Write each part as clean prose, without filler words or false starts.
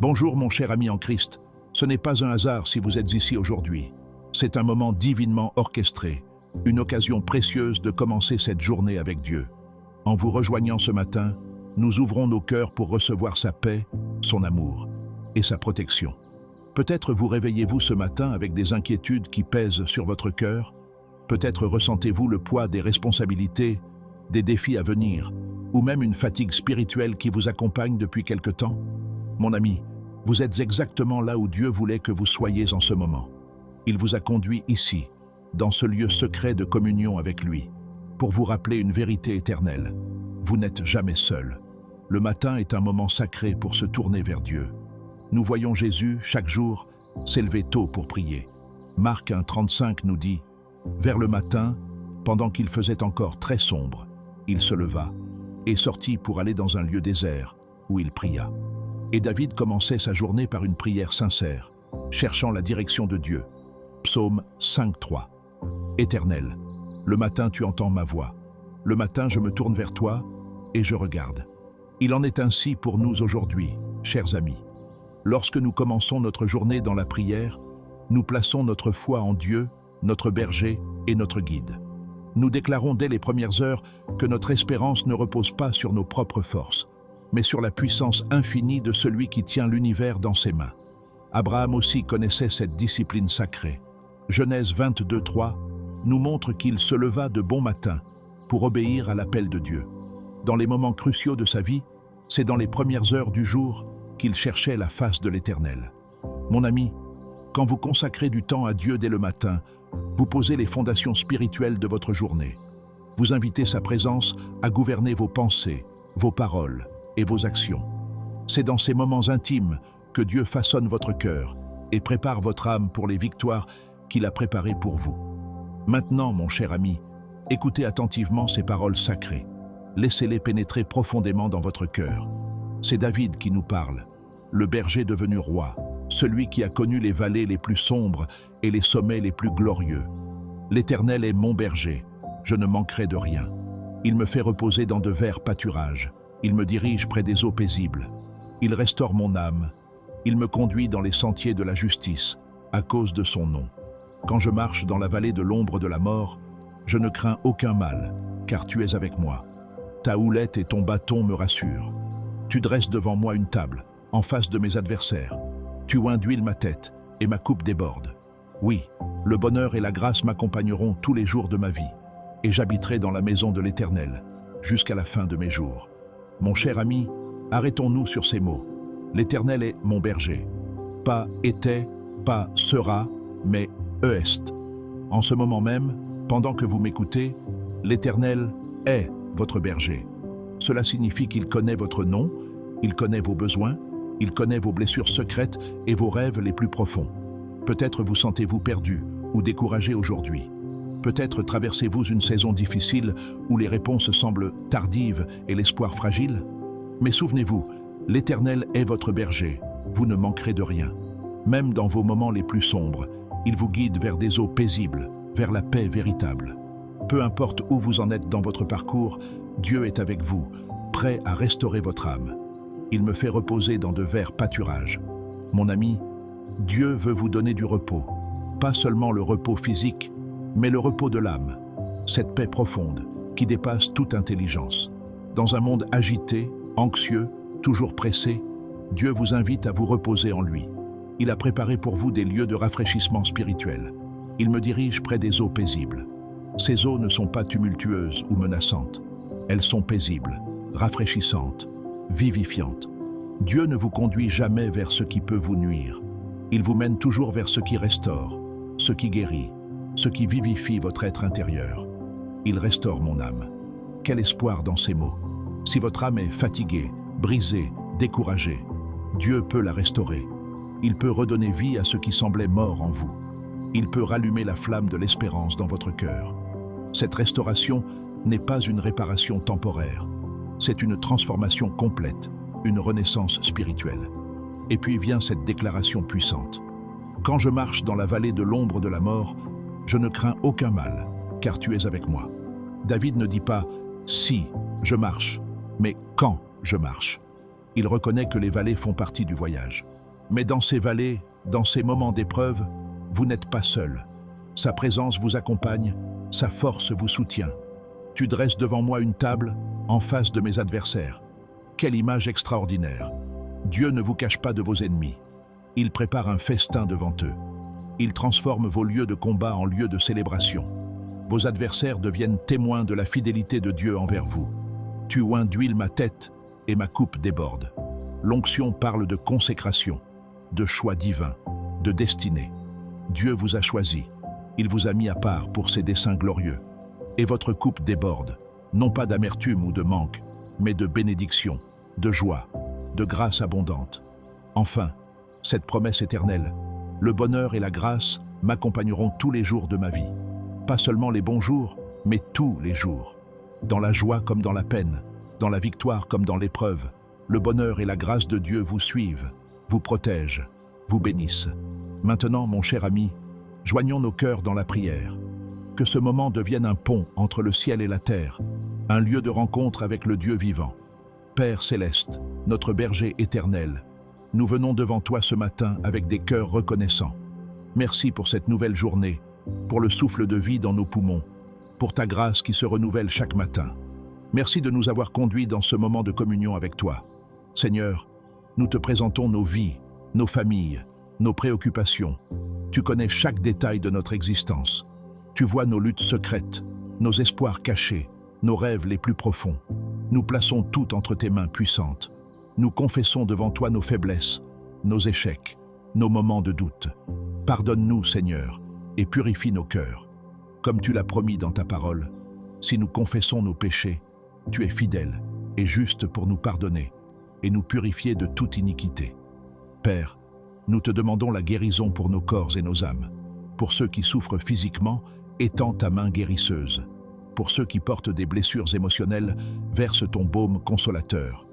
Bonjour mon cher ami en Christ, ce n'est pas un hasard si vous êtes ici aujourd'hui. C'est un moment divinement orchestré, une occasion précieuse de commencer cette journée avec Dieu. En vous rejoignant ce matin, nous ouvrons nos cœurs pour recevoir sa paix, son amour et sa protection. Peut-être vous réveillez-vous ce matin avec des inquiétudes qui pèsent sur votre cœur. Peut-être ressentez-vous le poids des responsabilités, des défis à venir, ou même une fatigue spirituelle qui vous accompagne depuis quelque temps. Mon ami, vous êtes exactement là où Dieu voulait que vous soyez en ce moment. Il vous a conduit ici, dans ce lieu secret de communion avec lui, pour vous rappeler une vérité éternelle. Vous n'êtes jamais seul. Le matin est un moment sacré pour se tourner vers Dieu. Nous voyons Jésus, chaque jour, s'élever tôt pour prier. Marc 1,35 nous dit « Vers le matin, pendant qu'il faisait encore très sombre, il se leva et sortit pour aller dans un lieu désert, où il pria. » Et David commençait sa journée par une prière sincère, cherchant la direction de Dieu. Psaume 5,3. Éternel, le matin tu entends ma voix. Le matin je me tourne vers toi et je regarde. Il en est ainsi pour nous aujourd'hui, chers amis. Lorsque nous commençons notre journée dans la prière, nous plaçons notre foi en Dieu, notre berger et notre guide. Nous déclarons dès les premières heures que notre espérance ne repose pas sur nos propres forces, mais sur la puissance infinie de celui qui tient l'univers dans ses mains. Abraham aussi connaissait cette discipline sacrée. Genèse 22,3 nous montre qu'il se leva de bon matin pour obéir à l'appel de Dieu. Dans les moments cruciaux de sa vie, c'est dans les premières heures du jour qu'il cherchait la face de l'Éternel. Mon ami, quand vous consacrez du temps à Dieu dès le matin, vous posez les fondations spirituelles de votre journée. Vous invitez sa présence à gouverner vos pensées, vos paroles et vos actions. C'est dans ces moments intimes que Dieu façonne votre cœur et prépare votre âme pour les victoires qu'il a préparées pour vous. Maintenant, mon cher ami, écoutez attentivement ces paroles sacrées. Laissez-les pénétrer profondément dans votre cœur. C'est David qui nous parle, le berger devenu roi, celui qui a connu les vallées les plus sombres et les sommets les plus glorieux. L'Éternel est mon berger, je ne manquerai de rien. Il me fait reposer dans de verts pâturages, il me dirige près des eaux paisibles. Il restaure mon âme, il me conduit dans les sentiers de la justice, à cause de son nom. Quand je marche dans la vallée de l'ombre de la mort, je ne crains aucun mal, car tu es avec moi. Ta houlette et ton bâton me rassurent. Tu dresses devant moi une table, en face de mes adversaires. Tu oins d'huile ma tête, et ma coupe déborde. Oui, le bonheur et la grâce m'accompagneront tous les jours de ma vie, et j'habiterai dans la maison de l'Éternel, jusqu'à la fin de mes jours. Mon cher ami, arrêtons-nous sur ces mots. L'Éternel est mon berger. Pas était, pas sera, mais est. En ce moment même, pendant que vous m'écoutez, l'Éternel est votre berger. Cela signifie qu'il connaît votre nom, il connaît vos besoins, il connaît vos blessures secrètes et vos rêves les plus profonds. Peut-être vous sentez-vous perdu ou découragé aujourd'hui. Peut-être traversez-vous une saison difficile où les réponses semblent tardives et l'espoir fragile. Mais souvenez-vous, l'Éternel est votre berger, vous ne manquerez de rien. Même dans vos moments les plus sombres, il vous guide vers des eaux paisibles, vers la paix véritable. Peu importe où vous en êtes dans votre parcours, Dieu est avec vous, prêt à restaurer votre âme. Il me fait reposer dans de verts pâturages. Mon ami, Dieu veut vous donner du repos. Pas seulement le repos physique, mais le repos de l'âme. Cette paix profonde, qui dépasse toute intelligence. Dans un monde agité, anxieux, toujours pressé, Dieu vous invite à vous reposer en lui. Il a préparé pour vous des lieux de rafraîchissement spirituel. Il me dirige près des eaux paisibles. Ces eaux ne sont pas tumultueuses ou menaçantes. Elles sont paisibles, rafraîchissantes, vivifiantes. Dieu ne vous conduit jamais vers ce qui peut vous nuire. Il vous mène toujours vers ce qui restaure, ce qui guérit, ce qui vivifie votre être intérieur. Il restaure mon âme. Quel espoir dans ces mots. Si votre âme est fatiguée, brisée, découragée, Dieu peut la restaurer. Il peut redonner vie à ce qui semblait mort en vous. Il peut rallumer la flamme de l'espérance dans votre cœur. Cette restauration n'est pas une réparation temporaire. C'est une transformation complète, une renaissance spirituelle. Et puis vient cette déclaration puissante. Quand je marche dans la vallée de l'ombre de la mort, je ne crains aucun mal, car tu es avec moi. David ne dit pas « si je marche », mais « quand je marche ». Il reconnaît que les vallées font partie du voyage. Mais dans ces vallées, dans ces moments d'épreuve, vous n'êtes pas seul. Sa présence vous accompagne, sa force vous soutient. Tu dresses devant moi une table, en face de mes adversaires. Quelle image extraordinaire! Dieu ne vous cache pas de vos ennemis. Il prépare un festin devant eux. Il transforme vos lieux de combat en lieux de célébration. Vos adversaires deviennent témoins de la fidélité de Dieu envers vous. Tu oins d'huile ma tête et ma coupe déborde. L'onction parle de consécration, de choix divin, de destinée. Dieu vous a choisi. Il vous a mis à part pour ses desseins glorieux. Et votre coupe déborde, non pas d'amertume ou de manque, mais de bénédiction, de joie, de grâce abondante. Enfin, cette promesse éternelle, le bonheur et la grâce m'accompagneront tous les jours de ma vie. Pas seulement les bons jours, mais tous les jours. Dans la joie comme dans la peine, dans la victoire comme dans l'épreuve, le bonheur et la grâce de Dieu vous suivent, vous protègent, vous bénissent. Maintenant, mon cher ami, joignons nos cœurs dans la prière. Que ce moment devienne un pont entre le ciel et la terre, un lieu de rencontre avec le Dieu vivant. Père céleste, notre berger éternel, nous venons devant toi ce matin avec des cœurs reconnaissants. Merci pour cette nouvelle journée, pour le souffle de vie dans nos poumons, pour ta grâce qui se renouvelle chaque matin. Merci de nous avoir conduits dans ce moment de communion avec toi. Seigneur, nous te présentons nos vies, nos familles, nos préoccupations. Tu connais chaque détail de notre existence. Tu vois nos luttes secrètes, nos espoirs cachés, nos rêves les plus profonds. Nous plaçons tout entre tes mains puissantes. Nous confessons devant toi nos faiblesses, nos échecs, nos moments de doute. Pardonne-nous, Seigneur, et purifie nos cœurs. Comme tu l'as promis dans ta parole, si nous confessons nos péchés, tu es fidèle et juste pour nous pardonner et nous purifier de toute iniquité. Père, nous te demandons la guérison pour nos corps et nos âmes. Pour ceux qui souffrent physiquement, étends ta main guérisseuse. Pour ceux qui portent des blessures émotionnelles, verse ton baume consolateur.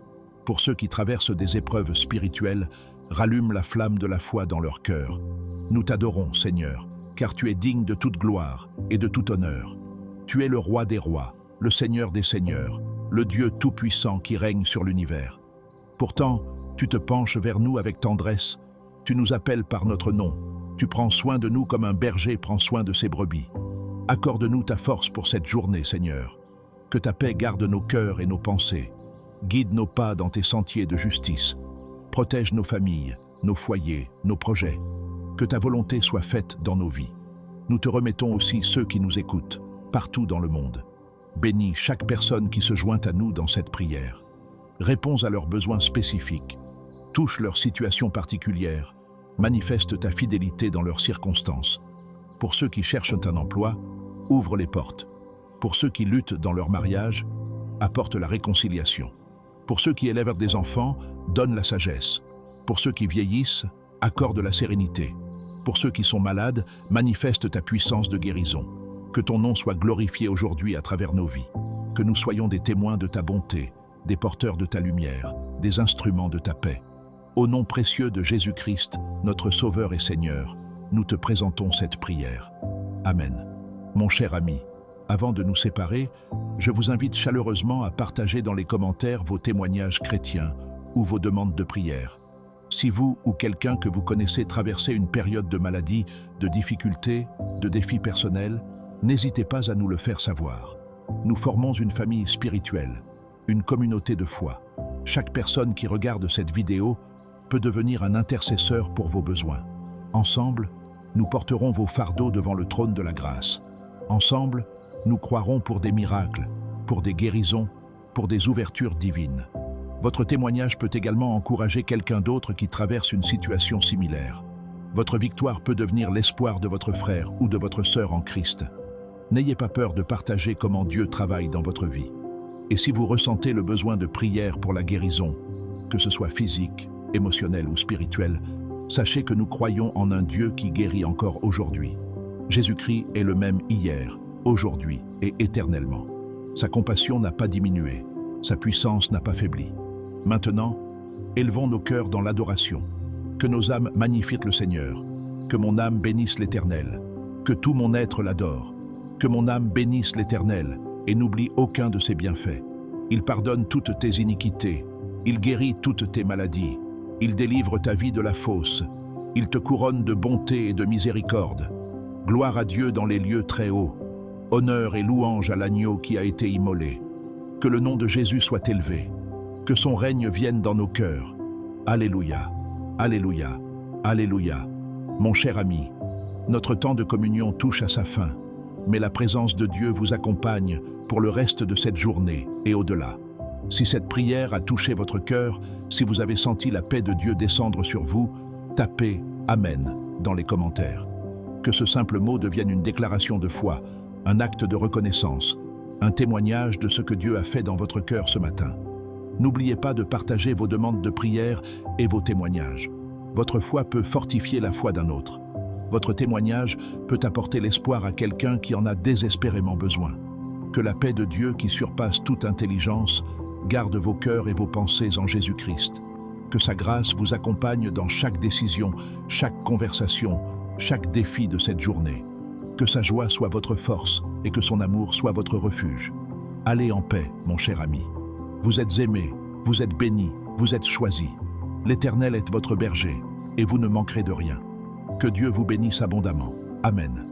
Pour ceux qui traversent des épreuves spirituelles, rallume la flamme de la foi dans leur cœur. Nous t'adorons, Seigneur, car tu es digne de toute gloire et de tout honneur. Tu es le roi des rois, le Seigneur des seigneurs, le Dieu tout-puissant qui règne sur l'univers. Pourtant, tu te penches vers nous avec tendresse, tu nous appelles par notre nom, tu prends soin de nous comme un berger prend soin de ses brebis. Accorde-nous ta force pour cette journée, Seigneur. Que ta paix garde nos cœurs et nos pensées. Guide nos pas dans tes sentiers de justice. Protège nos familles, nos foyers, nos projets. Que ta volonté soit faite dans nos vies. Nous te remettons aussi ceux qui nous écoutent, partout dans le monde. Bénis chaque personne qui se joint à nous dans cette prière. Réponds à leurs besoins spécifiques. Touche leur situation particulière. Manifeste ta fidélité dans leurs circonstances. Pour ceux qui cherchent un emploi, ouvre les portes. Pour ceux qui luttent dans leur mariage, apporte la réconciliation. Pour ceux qui élèvent des enfants, donne la sagesse. Pour ceux qui vieillissent, accorde la sérénité. Pour ceux qui sont malades, manifeste ta puissance de guérison. Que ton nom soit glorifié aujourd'hui à travers nos vies. Que nous soyons des témoins de ta bonté, des porteurs de ta lumière, des instruments de ta paix. Au nom précieux de Jésus-Christ, notre Sauveur et Seigneur, nous te présentons cette prière. Amen. Mon cher ami, avant de nous séparer, je vous invite chaleureusement à partager dans les commentaires vos témoignages chrétiens ou vos demandes de prière. Si vous ou quelqu'un que vous connaissez traversez une période de maladie, de difficultés, de défis personnels, n'hésitez pas à nous le faire savoir. Nous formons une famille spirituelle, une communauté de foi. Chaque personne qui regarde cette vidéo peut devenir un intercesseur pour vos besoins. Ensemble, nous porterons vos fardeaux devant le trône de la grâce. Ensemble, nous croirons pour des miracles, pour des guérisons, pour des ouvertures divines. Votre témoignage peut également encourager quelqu'un d'autre qui traverse une situation similaire. Votre victoire peut devenir l'espoir de votre frère ou de votre sœur en Christ. N'ayez pas peur de partager comment Dieu travaille dans votre vie. Et si vous ressentez le besoin de prière pour la guérison, que ce soit physique, émotionnelle ou spirituelle, sachez que nous croyons en un Dieu qui guérit encore aujourd'hui. Jésus-Christ est le même hier, aujourd'hui et éternellement. Sa compassion n'a pas diminué, sa puissance n'a pas faibli. Maintenant, élevons nos cœurs dans l'adoration. Que nos âmes magnifient le Seigneur, que mon âme bénisse l'Éternel, que tout mon être l'adore, que mon âme bénisse l'Éternel et n'oublie aucun de ses bienfaits. Il pardonne toutes tes iniquités, il guérit toutes tes maladies, Il délivre ta vie de la fausse. Il te couronne de bonté et de miséricorde. Gloire à Dieu dans les lieux très hauts. Honneur et louange à l'agneau qui a été immolé. Que le nom de Jésus soit élevé. Que son règne vienne dans nos cœurs. Alléluia, Alléluia, Alléluia. Mon cher ami, notre temps de communion touche à sa fin, mais la présence de Dieu vous accompagne pour le reste de cette journée et au-delà. Si cette prière a touché votre cœur, si vous avez senti la paix de Dieu descendre sur vous, tapez « Amen » dans les commentaires. Que ce simple mot devienne une déclaration de foi, un acte de reconnaissance, un témoignage de ce que Dieu a fait dans votre cœur ce matin. N'oubliez pas de partager vos demandes de prière et vos témoignages. Votre foi peut fortifier la foi d'un autre. Votre témoignage peut apporter l'espoir à quelqu'un qui en a désespérément besoin. Que la paix de Dieu qui surpasse toute intelligence garde vos cœurs et vos pensées en Jésus-Christ. Que sa grâce vous accompagne dans chaque décision, chaque conversation, chaque défi de cette journée. Que sa joie soit votre force et que son amour soit votre refuge. Allez en paix, mon cher ami. Vous êtes aimé, vous êtes béni, vous êtes choisi. L'Éternel est votre berger et vous ne manquerez de rien. Que Dieu vous bénisse abondamment. Amen.